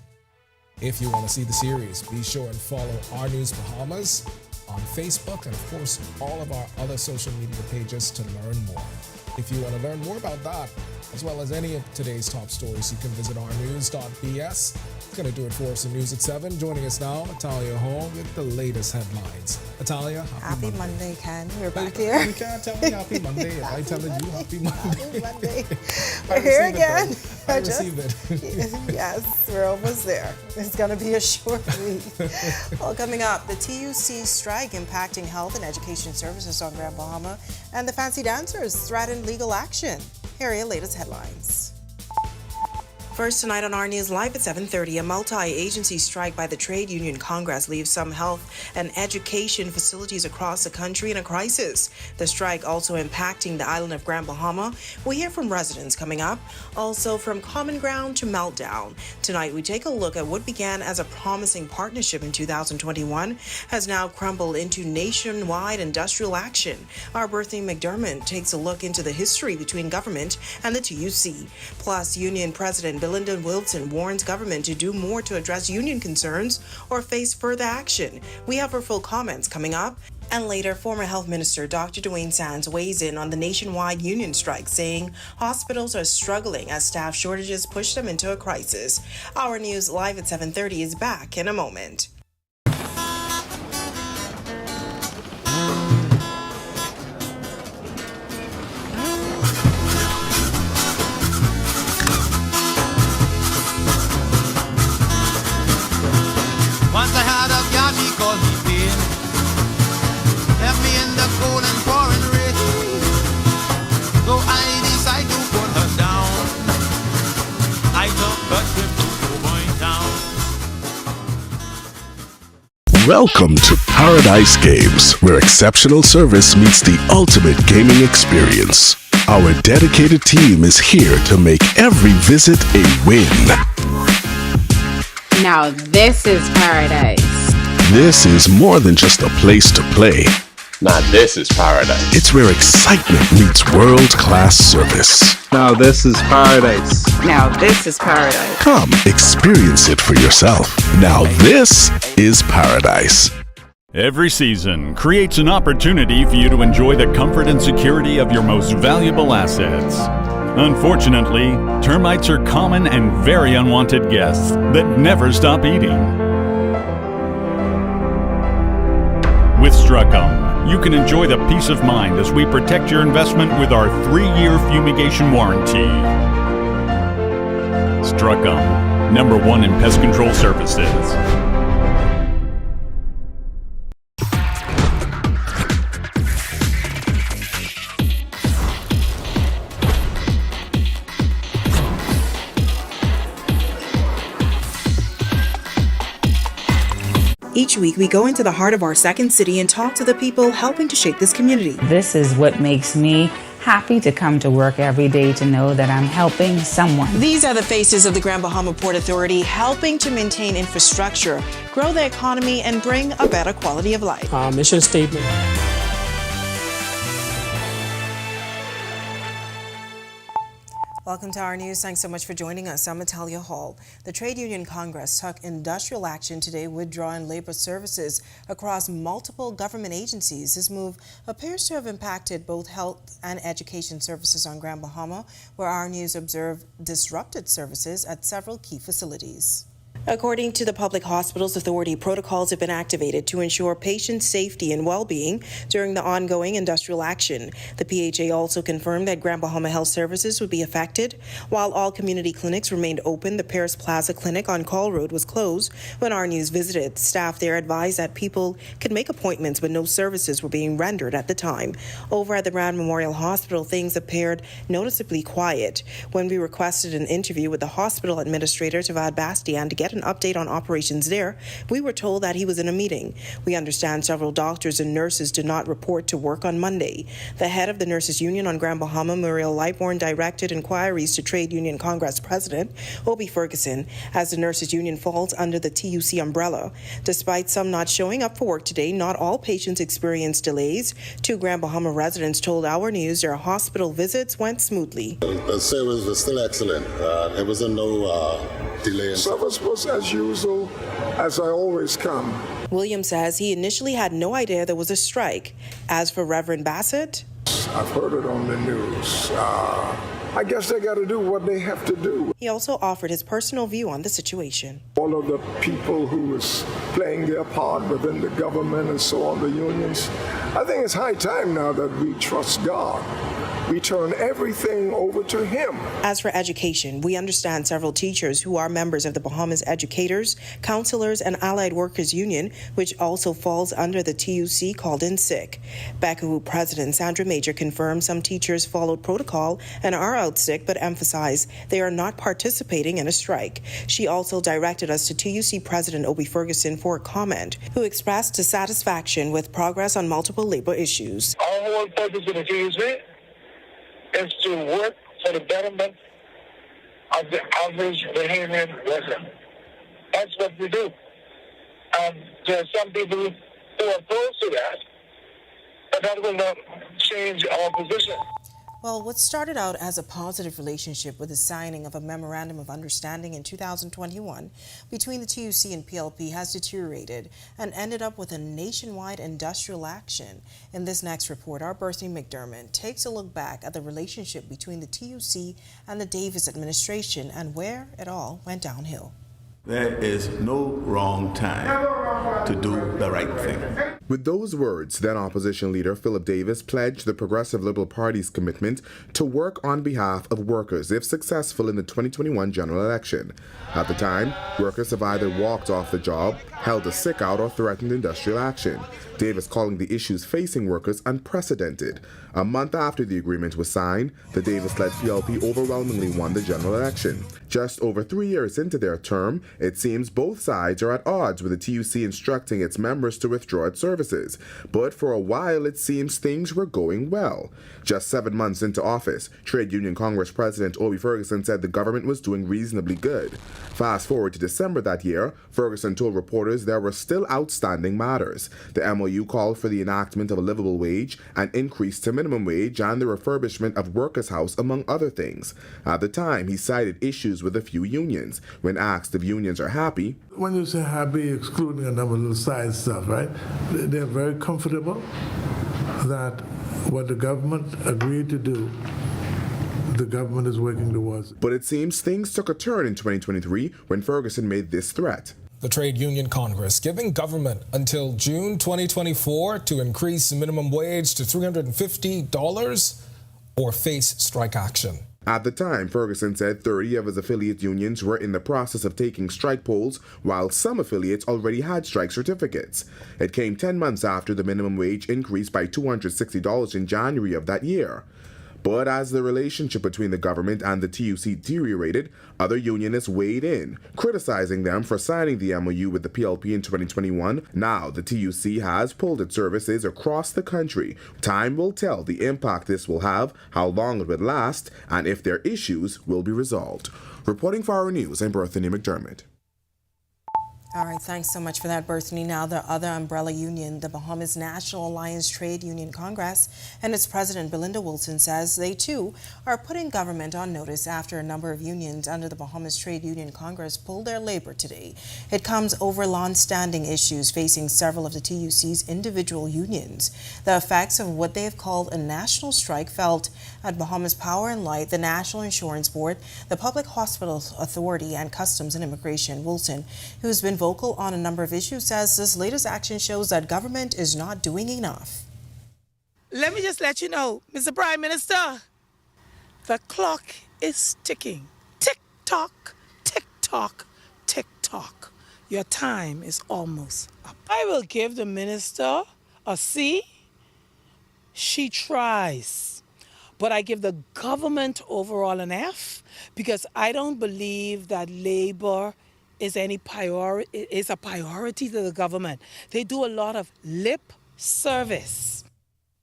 If you want to see the series, be sure and follow Our News Bahamas on Facebook and, of course, all of our other social media pages to learn more. If you want to learn more about that, as well as any of today's top stories, you can visit ournews.bs Going to do it for us in News at 7. Joining us now, Natalia Hall with the latest headlines. Natalia, happy Monday, Ken. We're back here. You can't tell me happy Monday if I tell you happy Monday. Happy Monday. We're here again. I receive it. Yes, we're almost there. It's going to be a short week. Well, coming up, the TUC strike impacting health and education services on Grand Bahama, and the fancy dancers threaten legal action. Here are your latest headlines. First tonight on our news live at 7:30, a multi-agency strike by the Trade Union Congress leaves some health and education facilities across the country in a crisis. The strike also impacting the island of Grand Bahama. We'll hear from residents coming up, also from common ground to meltdown. Tonight we take a look at what began as a promising partnership in 2021 has now crumbled into nationwide industrial action. Our Berthie McDermott takes a look into the history between government and the TUC. Plus, Union President Belinda Wilson warns government to do more to address union concerns or face further action. We have her full comments coming up. And later, former Health Minister Dr. Dwayne Sands weighs in on the nationwide union strike, saying hospitals are struggling as staff shortages push them into a crisis. Our news live at 7:30 is back in a moment. Once I had a gal, she called me pain. Left me in the cold and pouring rain. So I decided to put her down. I took a trip to Cowboy Town. Welcome to Paradise Games, where exceptional service meets the ultimate gaming experience. Our dedicated team is here to make every visit a win. Now this is paradise. This is more than just a place to play. Now this is paradise. It's where excitement meets world-class service. Now this is paradise. Now this is paradise. Come, experience it for yourself. Now this is paradise. Every season creates an opportunity for you to enjoy the comfort and security of your most valuable assets. Unfortunately, termites are common and very unwanted guests that never stop eating. With Struckum, you can enjoy the peace of mind as we protect your investment with our 3-year fumigation warranty. Struckum, #1 in pest control services. Each week, we go into the heart of our second city and talk to the people helping to shape this community. This is what makes me happy to come to work every day, to know that I'm helping someone. These are the faces of the Grand Bahama Port Authority, helping to maintain infrastructure, grow the economy, and bring a better quality of life. Mission statement. Welcome to our news. Thanks so much for joining us. I'm Natalia Hall. The Trade Union Congress took industrial action today, withdrawing labor services across multiple government agencies. This move appears to have impacted both health and education services on Grand Bahama, where our news observed disrupted services at several key facilities. According to the Public Hospitals Authority, protocols have been activated to ensure patient safety and well-being during the ongoing industrial action. The PHA also confirmed that Grand Bahama Health Services would be affected. While all community clinics remained open, the Paris Plaza Clinic on Call Road was closed when our news visited. Staff there advised that people could make appointments, but no services were being rendered at the time. Over at the Brand Memorial Hospital, things appeared noticeably quiet. When we requested an interview with the hospital administrator, Tavad Bastian, to get an update on operations there, we were told that he was in a meeting. We understand several doctors and nurses did not report to work on Monday. The head of the Nurses Union on Grand Bahama, Muriel Lightbourne, directed inquiries to Trade Union Congress President Obie Ferguson as the Nurses Union falls under the TUC umbrella. Despite some not showing up for work today, not all patients experienced delays. 2 Grand Bahama residents told our news their hospital visits went smoothly. The service was still excellent. There was no delay. Service was as usual, as I always come. William says he initially had no idea there was a strike. As for Reverend Bassett, I've heard it on the news. I guess they got to do what they have to do. He also offered his personal view on the situation. All of the people who was playing their part within the government and so on, the unions, I think it's high time now that we trust God. We turn everything over to Him. As for education, we understand several teachers who are members of the Bahamas Educators, Counselors, and Allied Workers Union, which also falls under the TUC, called in sick. BECAU President Sandra Major confirmed some teachers followed protocol and are out sick, but emphasized they are not participating in a strike. She also directed us to TUC President Obie Ferguson for a comment, who expressed dissatisfaction with progress on multiple labor issues. Our whole purpose of the TUC is to work for the betterment of the average Bahamian resident. That's what we do. There are some people who are opposed to that, but that will not change our position. Well, what started out as a positive relationship with the signing of a memorandum of understanding in 2021 between the TUC and PLP has deteriorated and ended up with a nationwide industrial action. In this next report, our Bertha McDermott takes a look back at the relationship between the TUC and the Davis administration and where it all went downhill. There is no wrong time to do the right thing. With those words, then opposition leader Philip Davis pledged the Progressive Liberal Party's commitment to work on behalf of workers if successful in the 2021 general election. At the time, workers have either walked off the job, held a sick out, or threatened industrial action. Davis calling the issues facing workers unprecedented. A month after the agreement was signed, the Davis-led PLP overwhelmingly won the general election. Just over 3 years into their term, it seems both sides are at odds, with the TUC instructing its members to withdraw its services. But for a while, it seems things were going well. Just 7 months into office, Trade Union Congress President Obie Ferguson said the government was doing reasonably good. Fast forward to December that year, Ferguson told reporters there were still outstanding matters. The MOU called for the enactment of a livable wage, an increase to minimum wage, and the refurbishment of Workers' House, among other things. At the time, he cited issues with a few unions. When asked if unions are happy, When you say happy, excluding a number of little side stuff, right? They're very comfortable that what the government agreed to do, the government is working towards. But it seems things took a turn in 2023 when Ferguson made this threat. The Trade Union Congress giving government until June 2024 to increase the minimum wage to $350 or face strike action. At the time, Ferguson said 30 of his affiliate unions were in the process of taking strike polls, while some affiliates already had strike certificates. It came 10 months after the minimum wage increased by $260 in January of that year. But as the relationship between the government and the TUC deteriorated, other unionists weighed in, criticizing them for signing the MOU with the PLP in 2021. Now the TUC has pulled its services across the country. Time will tell the impact this will have, how long it will last, and if their issues will be resolved. Reporting for our news, I'm Bertha McDermott. All right, thanks so much for that, Berthany. Now, the other umbrella union, the Bahamas National Alliance Trade Union Congress, and its president, Belinda Wilson, says they, too, are putting government on notice after a number of unions under the Bahamas Trade Union Congress pulled their labor today. It comes over long-standing issues facing several of the TUC's individual unions. The effects of what they have called a national strike felt at Bahamas Power and Light, the National Insurance Board, the Public Hospital Authority, and Customs and Immigration. Wilson, who's been vocal on a number of issues, says this latest action shows that government is not doing enough. Let me just let you know, Mr. Prime Minister, the clock is ticking. Tick-tock, tick-tock, tick-tock. Your time is almost up. I will give the minister a C. She tries. But I give the government overall an F, because I don't believe that labor is a priority to the government. They do a lot of lip service.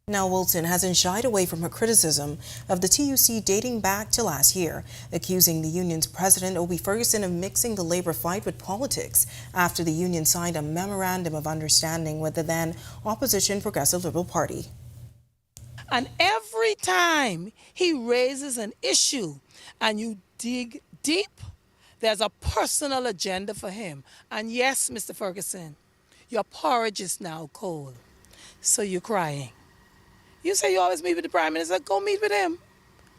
Now, Wilson hasn't shied away from her criticism of the TUC dating back to last year, accusing the union's president, Obie Ferguson, of mixing the labor fight with politics after the union signed a memorandum of understanding with the then opposition Progressive Liberal Party. And every time he raises an issue and you dig deep, there's a personal agenda for him. And yes, Mr. Ferguson, your porridge is now cold, so you're crying. You say you always meet with the Prime Minister, go meet with him.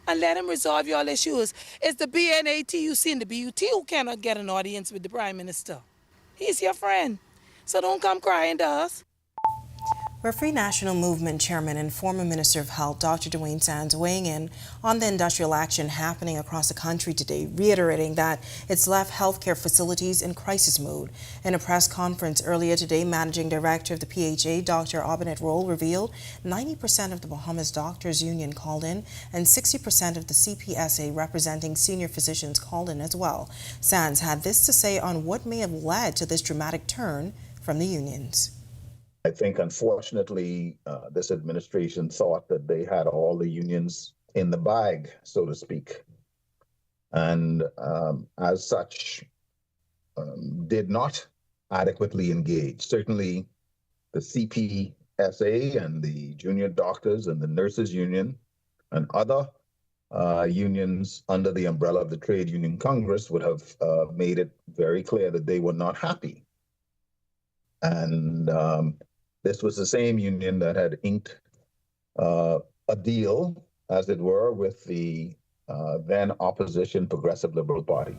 and let him resolve your issues. It's the BNATUC and the BUT who cannot get an audience with the Prime Minister. He's your friend, so don't come crying to us. Our Free National Movement Chairman and former Minister of Health, Dr. Dwayne Sands, weighing in on the industrial action happening across the country today, reiterating that it's left healthcare facilities in crisis mode. In a press conference earlier today, Managing Director of the PHA, Dr. Abinet Roll, revealed 90% of the Bahamas Doctors Union called in and 60% of the CPSA representing senior physicians called in as well. Sands had this to say on what may have led to this dramatic turn from the unions. I think, unfortunately, this administration thought that they had all the unions in the bag, so to speak, and as such, did not adequately engage. Certainly, the CPSA and the junior doctors and the nurses union and other unions under the umbrella of the Trade Union Congress would have made it very clear that they were not happy. And this was the same union that had inked a deal, as it were, with the then opposition Progressive Liberal Party.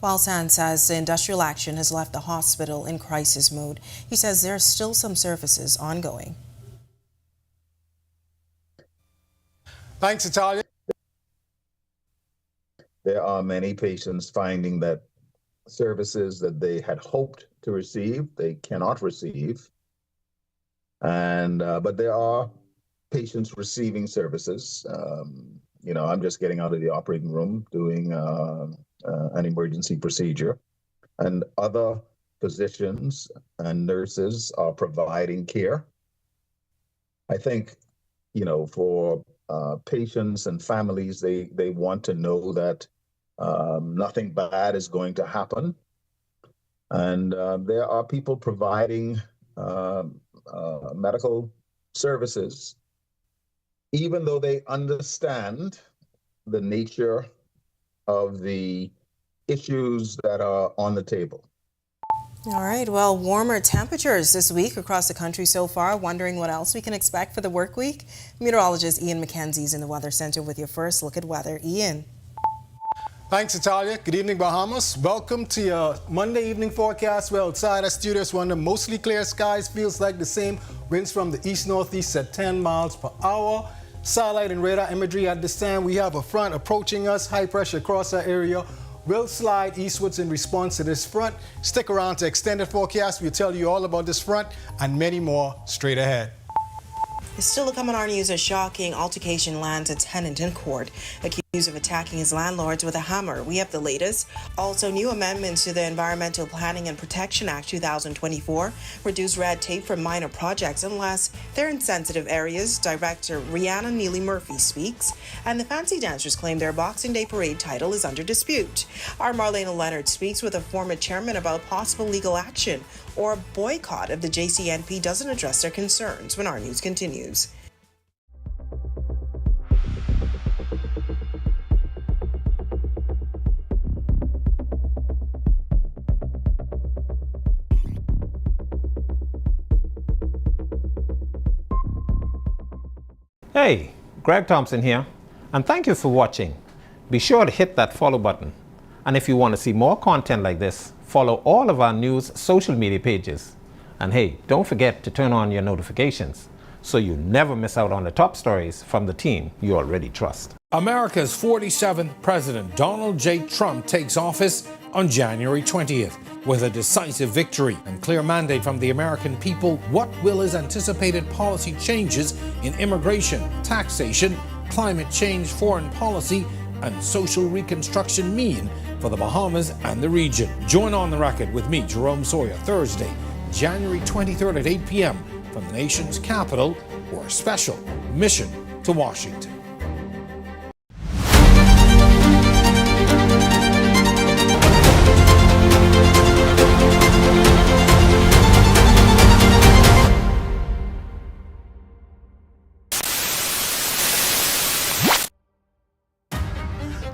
While Sands says the industrial action has left the hospital in crisis mode, he says there are still some services ongoing. Thanks, Natalia. There are many patients finding that services that they had hoped to receive, they cannot receive. And but there are patients receiving services. I'm just getting out of the operating room doing an emergency procedure, and other physicians and nurses are providing care. I think, for patients and families, they want to know that nothing bad is going to happen. And there are people providing medical services, even though they understand the nature of the issues that are on the table. All right, well, warmer temperatures this week across the country so far. Wondering what else we can expect for the work week? Meteorologist Ian McKenzie is in the Weather Center with your first look at weather. Ian. Thanks, Natalia. Good evening, Bahamas. Welcome to your Monday evening forecast. We're outside our studios under mostly clear skies. Feels like the same. Winds from the east-northeast at 10 miles per hour. Satellite and radar imagery at this time. We have a front approaching us. High pressure across our area will slide eastwards in response to this front. Stick around to extended forecast. We'll tell you all about this front and many more straight ahead. Still to come on our news, a shocking altercation lands a tenant in court, accused of attacking his landlords with a hammer. We have the latest. Also, new amendments to the Environmental Planning and Protection Act 2024 reduce red tape for minor projects unless they're in sensitive areas. Director Rihanna Neely Murphy speaks, and the Fancy Dancers claim their Boxing Day parade title is under dispute. Our Marlena Leonard speaks with a former chairman about possible legal action or a boycott if the JCNP doesn't address their concerns when our news continues. Hey, Greg Thompson here, and thank you for watching. Be sure to hit that follow button. And if you want to see more content like this, follow all of our news social media pages. And hey, don't forget to turn on your notifications so you never miss out on the top stories from the team you already trust. America's 47th President Donald J. Trump takes office on January 20th. With a decisive victory and clear mandate from the American people, what will his anticipated policy changes in immigration, taxation, climate change, foreign policy, and social reconstruction mean for the Bahamas and the region? Join On the Record with me, Jerome Sawyer, Thursday, January 23rd at 8 p.m. from the nation's capital for a special Mission to Washington.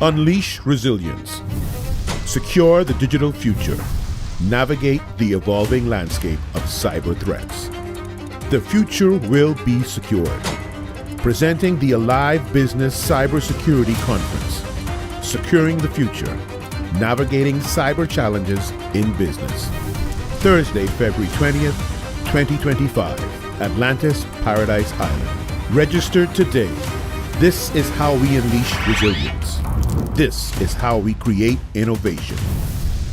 Unleash resilience. Secure the digital future. Navigate the evolving landscape of cyber threats. The future will be secured. presenting the Alive Business Cybersecurity Conference, Securing the Future, Navigating Cyber Challenges in Business. Thursday, February 20th, 2025, Atlantis, Paradise Island. Register today. This is how we unleash resilience. This is how we create innovation.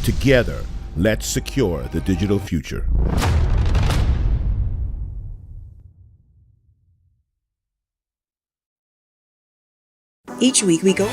Together, let's secure the digital future. Each week we go.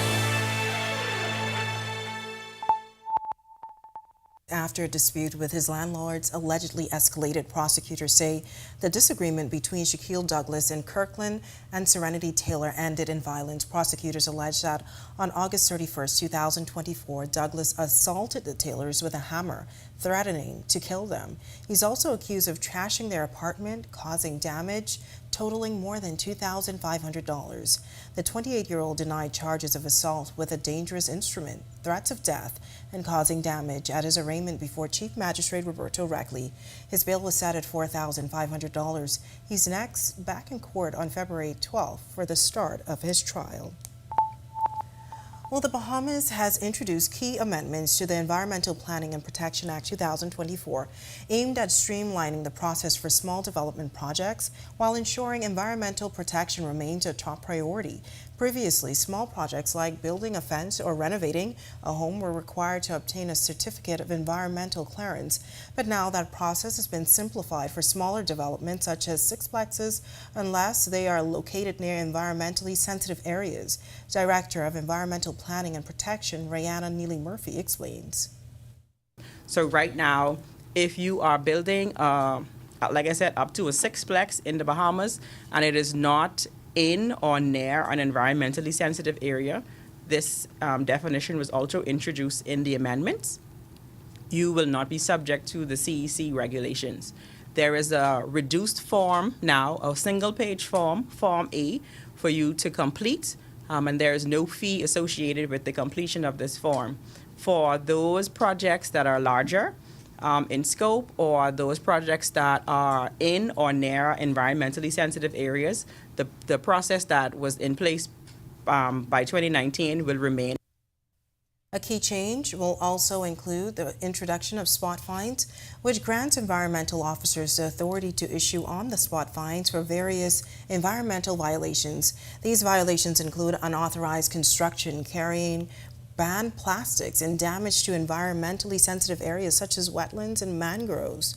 After a dispute with his landlords allegedly escalated, prosecutors say the disagreement between Shaquille Douglas in Kirkland and Serenity Taylor ended in violence. Prosecutors allege that on August 31st, 2024, Douglas assaulted the Taylors with a hammer, threatening to kill them. He's also accused of trashing their apartment, causing damage totaling more than $2,500. The 28-year-old denied charges of assault with a dangerous instrument, threats of death, and causing damage at his arraignment before Chief Magistrate Roberto Reckley. His bail was set at $4,500. He's next back in court on February 12th for the start of his trial. Well, the Bahamas has introduced key amendments to the Environmental Planning and Protection Act 2024, aimed at streamlining the process for small development projects while ensuring environmental protection remains a top priority. Previously, small projects like building a fence or renovating a home were required to obtain a certificate of environmental clearance, but now that process has been simplified for smaller developments such as sixplexes, unless they are located near environmentally sensitive areas. Director of Environmental Planning and Protection, Rihanna Neely Murphy, explains. So right now, if you are building, like I said, up to a sixplex in the Bahamas, and it is not in or near an environmentally sensitive area, this definition was also introduced in the amendments. You will not be subject to the CEC regulations. There is a reduced form now, a single-page form, Form A, for you to complete, and there is no fee associated with the completion of this form. For those projects that are larger in scope, or those projects that are in or near environmentally sensitive areas, the process that was in place by 2019 will remain. A key change will also include the introduction of spot fines, which grants environmental officers the authority to issue on-the-spot fines for various environmental violations. These violations include unauthorized construction, carrying banned plastics, and damage to environmentally sensitive areas such as wetlands and mangroves.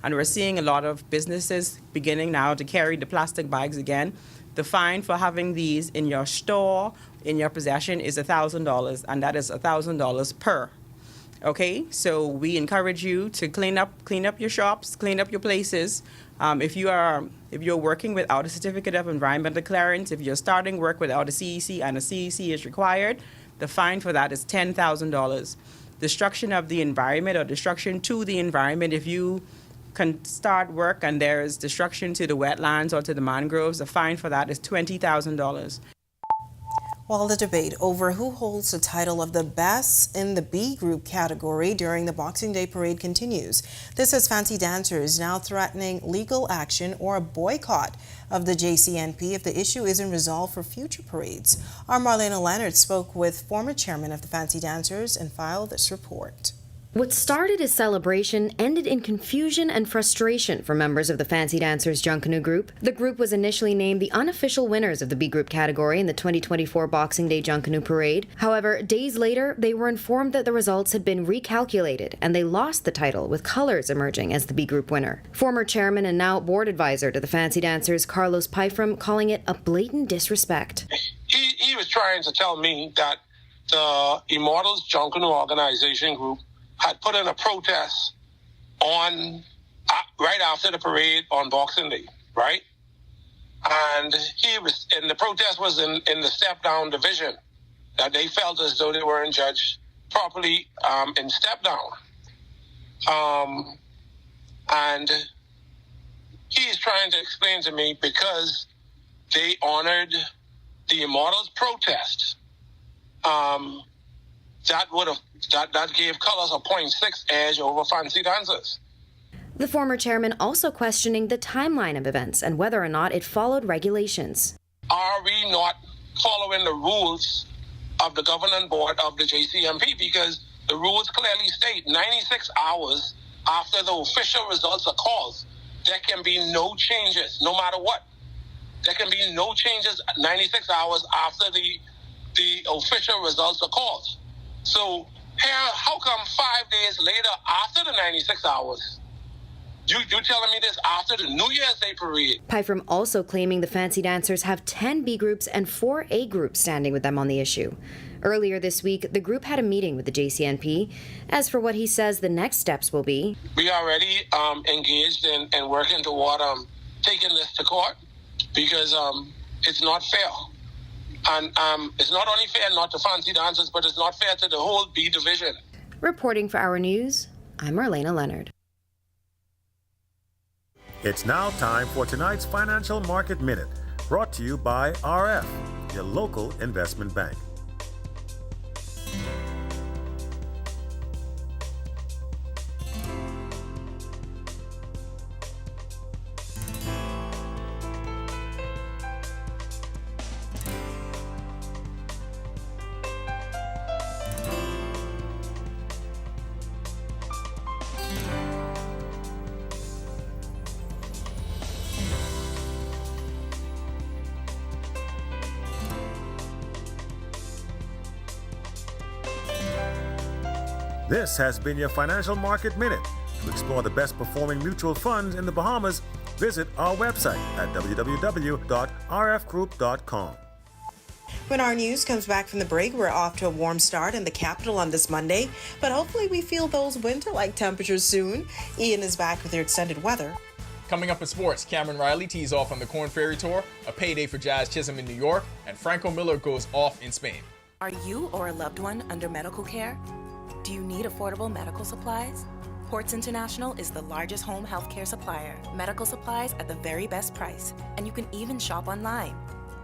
And we're seeing a lot of businesses beginning now to carry the plastic bags again. The fine for having these in your store, in your possession, is $1,000, and that is $1,000 per. Okay, so we encourage you to clean up your shops, clean up your places. If you're working without a certificate of environmental clearance, if you're starting work without a CEC and a CEC is required, the fine for that is $10,000. Destruction of the environment or destruction to the environment, if you can start work and there is destruction to the wetlands or to the mangroves, the fine for that is $20,000. While the debate over who holds the title of the best in the B group category during the Boxing Day parade continues, this has fancy dancers now threatening legal action or a boycott of the JCNP if the issue isn't resolved for future parades. Our Marlena Leonard spoke with former chairman of the Fancy Dancers and filed this report. What started as celebration ended in confusion and frustration for members of the Fancy Dancers Junkanoo Group. The group was initially named the unofficial winners of the B Group category in the 2024 Boxing Day Junkanoo Parade. However, days later, they were informed that the results had been recalculated and they lost the title, with Colors emerging as the B Group winner. Former chairman and now board advisor to the Fancy Dancers, Carlos Pyfram, calling it a blatant disrespect. He was trying to tell me that the Immortals Junkanoo Organization Group had put in a protest on right after the parade on Boxing Day, right? And the protest was in the step-down division, that they felt as though they weren't judged properly in step-down. And he's trying to explain to me because they honored the Immortals protest, that gave Colors a 0.6 edge over Fancy Dancers. The former chairman also questioning the timeline of events and whether or not it followed regulations. Are we not following the rules of the governing board of the JCMP? Because the rules clearly state 96 hours after the official results are called, there can be no changes, no matter what. There can be no changes 96 hours after the official results are called. So here, how come 5 days later, after the 96 hours, you telling me this after the New Year's Day parade? Pyfrom also claiming the fancy dancers have 10 B groups and 4 A groups standing with them on the issue. Earlier this week, the group had a meeting with the JCNP. As for what he says the next steps will be, we already engaged in working toward taking this to court because it's not fair. And it's not only fair not to fancy dancers, but it's not fair to the whole B division. Reporting for Our News, I'm Marlena Leonard. It's now time for tonight's Financial Market Minute, brought to you by RF, your local investment bank. This has been your Financial Market Minute. To explore the best performing mutual funds in the Bahamas, visit our website at www.rfgroup.com. When our news comes back from the break, we're off to a warm start in the capital on this Monday, but hopefully we feel those winter-like temperatures soon. Ian is back with your extended weather. Coming up in sports, Cameron Riley tees off on the Corn Ferry Tour, a payday for Jazz Chisholm in New York, and Franco Miller goes off in Spain. Are you or a loved one under medical care? Do you need affordable medical supplies? Ports International is the largest home healthcare supplier. Medical supplies at the very best price, and you can even shop online.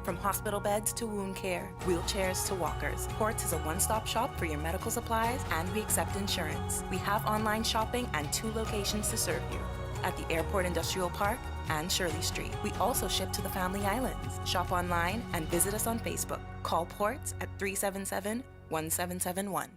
From hospital beds to wound care, wheelchairs to walkers, Ports is a one-stop shop for your medical supplies, and we accept insurance. We have online shopping and 2 locations to serve you, at the Airport Industrial Park and Shirley Street. We also ship to the Family Islands. Shop online and visit us on Facebook. Call Ports at 377-1771.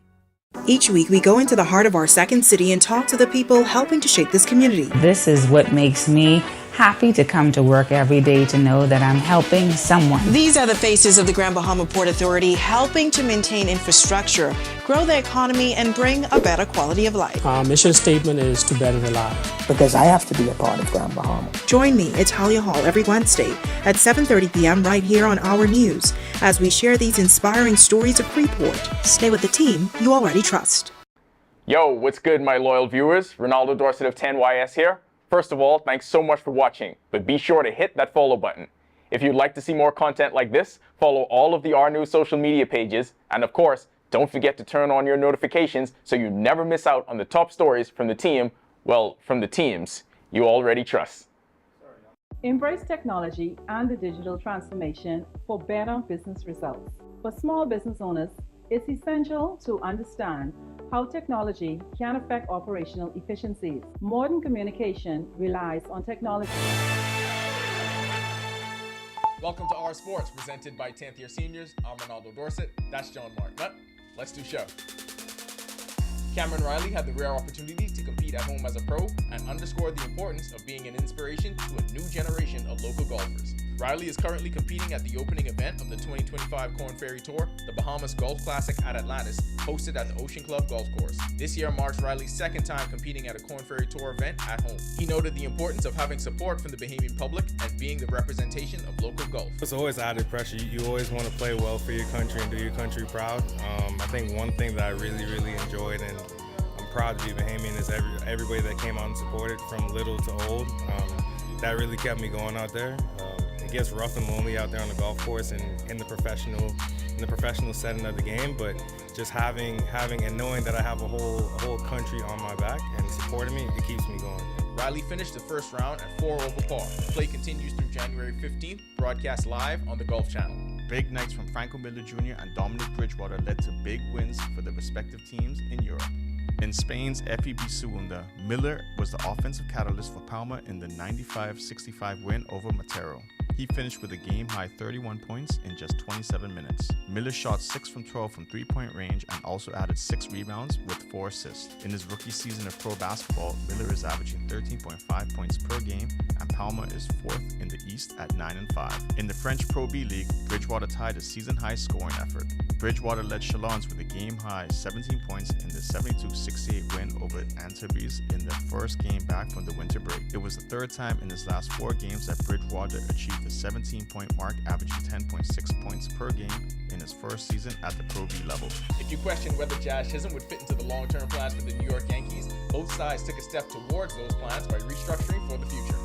Each week, we go into the heart of our second city and talk to the people helping to shape this community. This is what makes me happy to come to work every day, to know that I'm helping someone. These are the faces of the Grand Bahama Port Authority, helping to maintain infrastructure, grow the economy, and bring a better quality of life. Our mission statement is to better the life. Because I have to be a part of Grand Bahama. Join me at Talia Hall every Wednesday at 7:30 p.m. right here on Our News as we share these inspiring stories of Freeport. Stay with the team you already trust. Yo, what's good, my loyal viewers? Ronaldo Dorset of 10YS here. First of all, thanks so much for watching, but be sure to hit that follow button. If you'd like to see more content like this, follow all of the R News social media pages, and of course, don't forget to turn on your notifications so you never miss out on the top stories from the team, well, from the teams you already trust. Embrace technology and the digital transformation for better business results. For small business owners, it's essential to understand how technology can affect operational efficiencies. Modern communication relies on technology. Welcome to Our Sports, presented by 10th Year Seniors. I'm Ronaldo Dorset. That's John Martinet. Let's do show. Cameron Riley had the rare opportunity to compete at home as a pro and underscored the importance of being an inspiration to a new generation of local golfers. Riley is currently competing at the opening event of the 2025 Corn Ferry Tour, the Bahamas Golf Classic at Atlantis, hosted at the Ocean Club Golf Course. This year marks Riley's second time competing at a Corn Ferry Tour event at home. He noted the importance of having support from the Bahamian public and being the representation of local golf. It's always added pressure. You always want to play well for your country and do your country proud. I think one thing that I really enjoyed, and I'm proud to be Bahamian, is everybody that came out and supported, from little to old. That really kept me going out there. It gets rough and lonely out there on the golf course and in the professional setting of the game, but just having and knowing that I have a whole country on my back and supporting me, it keeps me going. Riley finished the first round at 4 over par. Play continues through January 15th, broadcast live on the Golf Channel. Big nights from Franco Miller Jr. and Dominic Bridgewater led to big wins for the respective teams in Europe. In Spain's FEB Segunda, Miller was the offensive catalyst for Palma in the 95-65 win over Matero. He finished with a game-high 31 points in just 27 minutes. Miller shot 6 from 12 from three-point range and also added 6 rebounds with 4 assists. In his rookie season of pro basketball, Miller is averaging 13.5 points per game, and Palma is 4th in the East at 9-5. In the French Pro B League, Bridgewater tied a season-high scoring effort. Bridgewater led Chalons with a game-high 17 points in the 72-68 win over Antibes in the first game back from the winter break. It was the third time in his last 4 games that Bridgewater achieved the 17-point mark, averaging 10.6 points per game in his first season at the Pro B level. If you question whether Jazz Chisholm would fit into the long-term plans for the New York Yankees, both sides took a step towards those plans by restructuring for the future.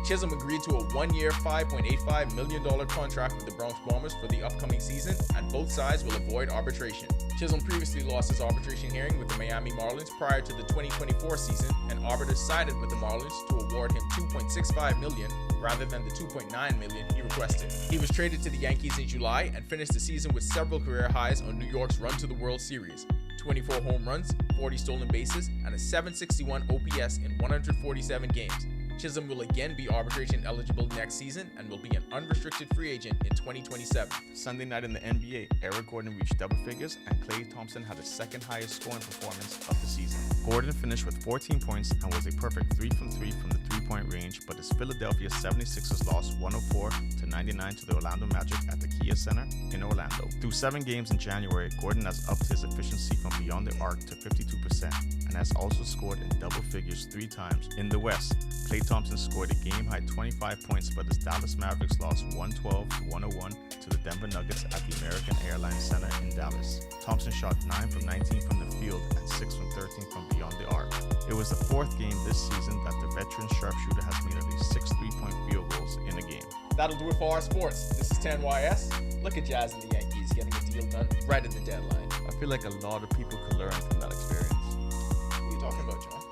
Chisholm agreed to a 1-year, $5.85 million contract with the Bronx Bombers for the upcoming season, and both sides will avoid arbitration. Chisholm previously lost his arbitration hearing with the Miami Marlins prior to the 2024 season, and arbiters sided with the Marlins to award him $2.65 million rather than the $2.9 million he requested. He was traded to the Yankees in July and finished the season with several career highs on New York's run to the World Series: 24 home runs, 40 stolen bases, and a .761 OPS in 147 games. Chisholm will again be arbitration eligible next season and will be an unrestricted free agent in 2027. Sunday night in the NBA, Eric Gordon reached double figures and Klay Thompson had the second highest scoring performance of the season. Gordon finished with 14 points and was a perfect 3 from 3 from the three-point range, but his Philadelphia 76ers lost 104-99 to the Orlando Magic at the Kia Center in Orlando. Through 7 games in January, Gordon has upped his efficiency from beyond the arc to 52% and has also scored in double figures 3 times. In the West, Klay Thompson scored a game-high 25 points, but his Dallas Mavericks lost 112-101 to the Denver Nuggets at the American Airlines Center in Dallas. Thompson shot 9 from 19 from the field and 6 from 13 from beyond the arc. It was the 4th game this season that the veteran sharpshooter has made at least 6 three-point field goals in a game. That'll do it for our sports. This is 10YS. Look at Jazz and the Yankees getting a deal done right at the deadline. I feel like a lot of people could learn from that experience. What are you talking about, John?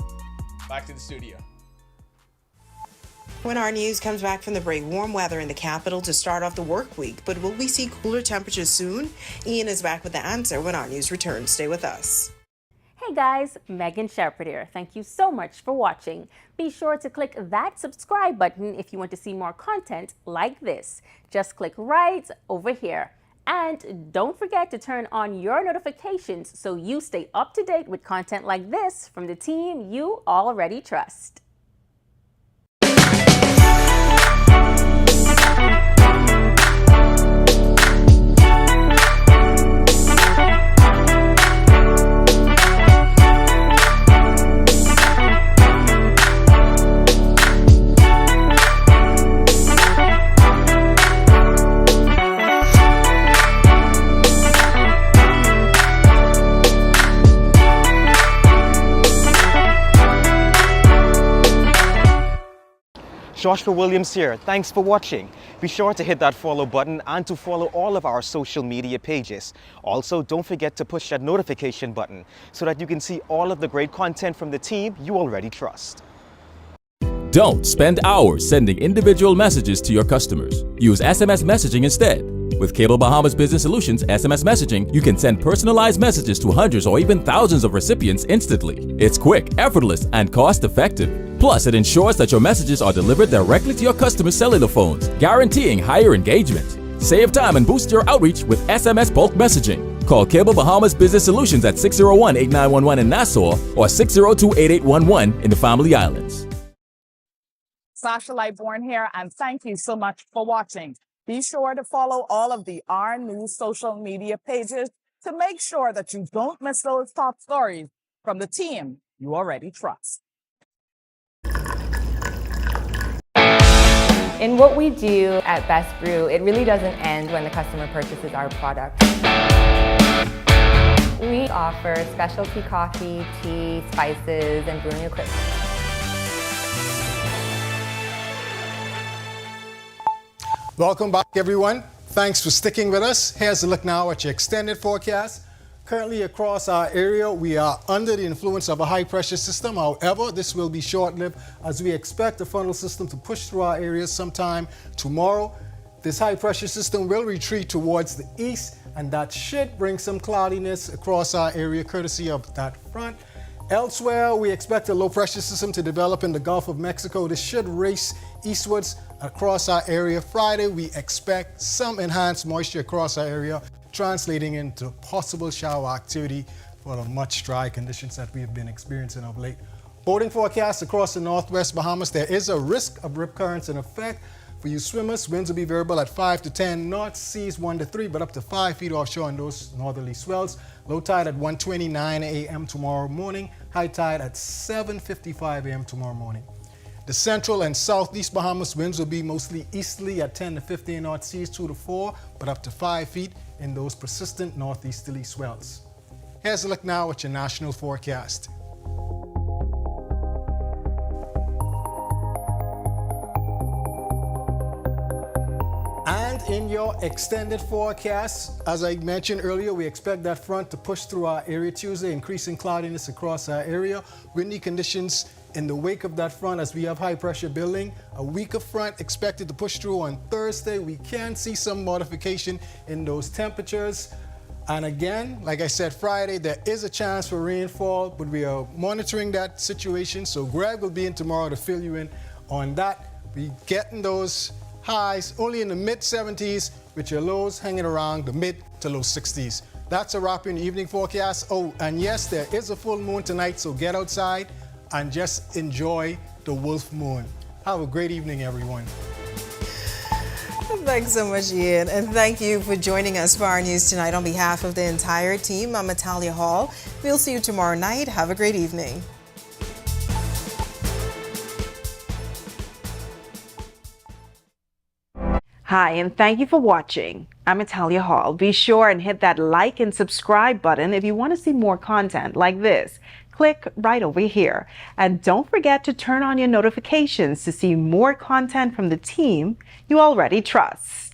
Back to the studio. When our news comes back from the break, warm weather in the capital to start off the work week, but will we see cooler temperatures soon? Ian is back with the answer when our news returns. Stay with us. Hey guys, Megan Shepherd here. Thank you so much for watching. Be sure to click that subscribe button if you want to see more content like this. Just click right over here. And don't forget to turn on your notifications so you stay up to date with content like this from the team you already trust. Joshua Williams here. Thanks for watching. Be sure to hit that follow button and to follow all of our social media pages. Also, don't forget to push that notification button so that you can see all of the great content from the team you already trust. Don't spend hours sending individual messages to your customers. Use SMS messaging instead. With Cable Bahamas Business Solutions SMS messaging, you can send personalized messages to hundreds or even thousands of recipients instantly. It's quick, effortless, and cost-effective. Plus, it ensures that your messages are delivered directly to your customers' cellular phones, guaranteeing higher engagement. Save time and boost your outreach with SMS bulk messaging. Call Cable Bahamas Business Solutions at 601-8911 in Nassau or 602-8811 in the Family Islands. Sasha Lightborn here, and thank you so much for watching. Be sure to follow all of the R News social media pages to make sure that you don't miss those top stories from the team you already trust. In what we do at Best Brew, it really doesn't end when the customer purchases our product. We offer specialty coffee, tea, spices, and brewing equipment. Welcome back, everyone. Thanks for sticking with us. Here's a look now at your extended forecast. Currently across our area, we are under the influence of a high-pressure system. However, this will be short-lived as we expect the frontal system to push through our areas sometime tomorrow. This high-pressure system will retreat towards the east, and that should bring some cloudiness across our area courtesy of that front. Elsewhere, we expect a low pressure system to develop in the Gulf of Mexico. This should race eastwards across our area. Friday, we expect some enhanced moisture across our area, translating into possible shower activity for the much dry conditions that we have been experiencing of late. Boating forecasts across the northwest Bahamas. There is a risk of rip currents in effect. For you swimmers, winds will be variable at 5 to 10 knots, seas 1 to 3, but up to 5 feet offshore on those northerly swells. Low tide at 1:29 a.m. tomorrow morning. High tide at 7:55 a.m. tomorrow morning. The central and southeast Bahamas winds will be mostly easterly at 10 to 15 knots, seas 2 to 4, but up to 5 feet in those persistent northeasterly swells. Here's a look now at your national forecast. And in your extended forecast, as I mentioned earlier, we expect that front to push through our area Tuesday, increasing cloudiness across our area. Windy conditions in the wake of that front as we have high pressure building. A weaker front expected to push through on Thursday. We can see some modification in those temperatures. And again, like I said, Friday, there is a chance for rainfall, but we are monitoring that situation. So Greg will be in tomorrow to fill you in on that. We're getting those highs only in the mid 70s with your lows hanging around the mid to low 60s. That's a wrap in the evening forecast. Oh, and yes, there is a full moon tonight, so get outside and just enjoy the wolf moon. Have a great evening, everyone. Thanks so much, Ian. And thank you for joining us for our news tonight. On behalf of the entire team, I'm Natalia Hall. We'll see you tomorrow night. Have a great evening. Hi, and thank you for watching. I'm Natalia Hall. Be sure and hit that like and subscribe button if you want to see more content like this. Click right over here. And don't forget to turn on your notifications to see more content from the team you already trust.